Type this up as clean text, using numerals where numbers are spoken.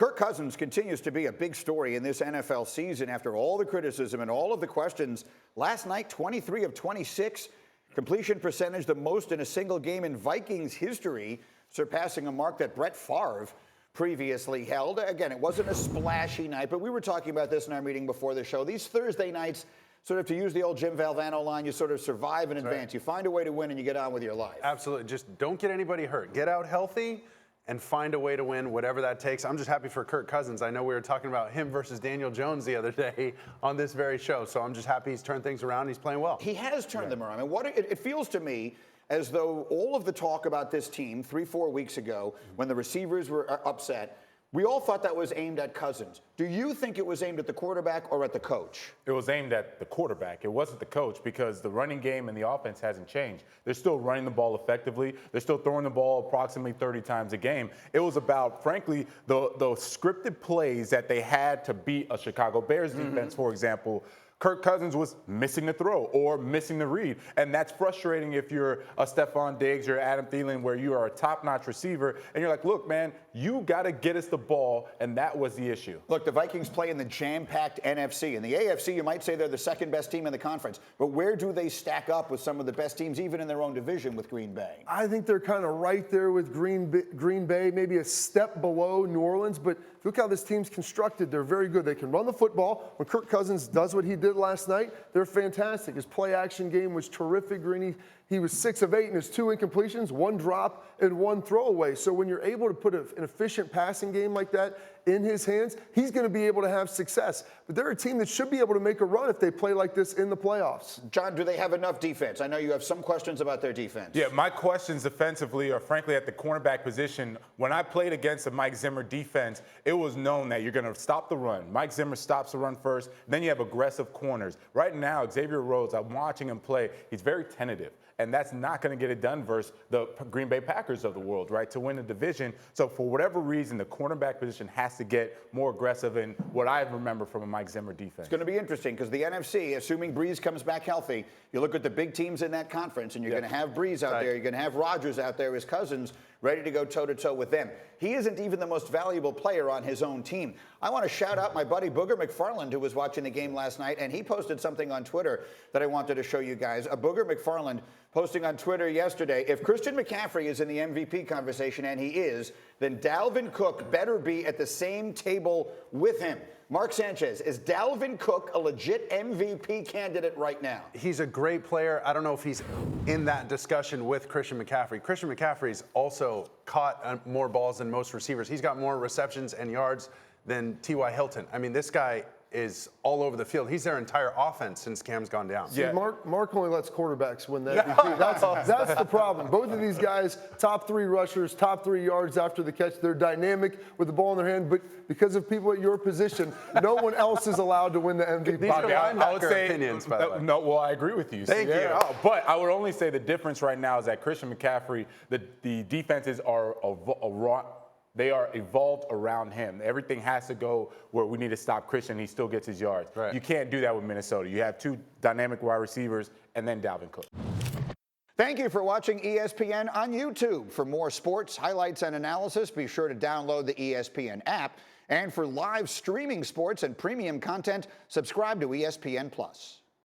Kirk Cousins continues to be a big story in this NFL season after all the criticism and all of the questions. Last night, 23 of 26, completion percentage the most in a single game in Vikings history, surpassing a mark that Brett Favre previously held. Again, it wasn't a splashy night, but we were talking about this in our meeting before the show. These Thursday nights, sort of to use the old Jim Valvano line, you sort of survive in advance. Right. You find a way to win and you get on with your life. Absolutely. Just don't get anybody hurt. Get out healthy and find a way to win, whatever that takes. I'm just happy for Kirk Cousins. I know we were talking about him versus Daniel Jones the other day on this very show, so I'm just happy he's turned things around and he's playing well. He has turned them around. And it feels to me as though all of the talk about this team 3-4 weeks ago, when the receivers were upset, we all thought that was aimed at Cousins. Do you think it was aimed at the quarterback or at the coach? It was aimed at the quarterback. It wasn't the coach, because the running game and the offense hasn't changed. They're still running the ball effectively. They're still throwing the ball approximately 30 times a game. It was about, frankly, the scripted plays that they had to beat a Chicago Bears defense, for example. Kirk Cousins was missing the throw or missing the read. And that's frustrating if you're a Stephon Diggs or Adam Thielen, where you are a top-notch receiver, and you're like, look, man, you got to get us the ball, and that was the issue. Look, the Vikings play in the jam-packed NFC. In the AFC, you might say they're the second-best team in the conference. But where do they stack up with some of the best teams, even in their own division, with Green Bay? I think they're kind of right there with Green Bay, maybe a step below New Orleans. But look how this team's constructed. They're very good. They can run the football. When Kirk Cousins does what he did last night, they're fantastic. His play-action game was terrific. He was 6 of 8 in his 2 incompletions, 1 drop, and 1 throwaway. So when you're able to put an efficient passing game like that in his hands, he's going to be able to have success. But they're a team that should be able to make a run if they play like this in the playoffs. John, do they have enough defense? I know you have some questions about their defense. Yeah, my questions defensively are frankly at the cornerback position. When I played against a Mike Zimmer defense, it was known that you're going to stop the run. Mike Zimmer stops the run first, then you have aggressive corners. Right now, Xavier Rhodes, I'm watching him play, he's very tentative. And that's not going to get it done versus the Green Bay Packers of the world, right, to win the division. So for whatever reason, the cornerback position has to get more aggressive in what I remember from a Mike Zimmer defense. It's going to be interesting because the NFC, assuming Breeze comes back healthy, you look at the big teams in that conference, and you're going to have Breeze out there. You're going to have Rodgers out there as Cousins, ready to go toe-to-toe with them. He isn't even the most valuable player on his own team. I want to shout out my buddy Booger McFarland, who was watching the game last night, and he posted something on Twitter that I wanted to show you guys. Booger McFarland posting on Twitter yesterday, if Christian McCaffrey is in the MVP conversation, and he is, then Dalvin Cook better be at the same table with him. Mark Sanchez, is Dalvin Cook a legit MVP candidate right now? He's a great player. I don't know if he's in that discussion with Christian McCaffrey. Christian McCaffrey's also caught more balls than most receivers. He's got more receptions and yards than T.Y. Hilton. I mean, this guy is all over the field. He's their entire offense since Cam's gone down. See, Mark only lets quarterbacks win that MVP. That's the problem. Both of these guys, top 3 rushers, top 3 yards after the catch. They're dynamic with the ball in their hand, but because of people at your position, no one else is allowed to win the MVP. These are linebacker opinions, by the way. No, well, I agree with you. Thank you. But I would only say the difference right now is that Christian McCaffrey, the defenses are they are evolved around him. Everything has to go where we need to stop Christian. He still gets his yards. Right. You can't do that with Minnesota. You have 2 dynamic wide receivers and then Dalvin Cook. Thank you for watching ESPN on YouTube. For more sports, highlights, and analysis, be sure to download the ESPN app. And for live streaming sports and premium content, subscribe to ESPN+.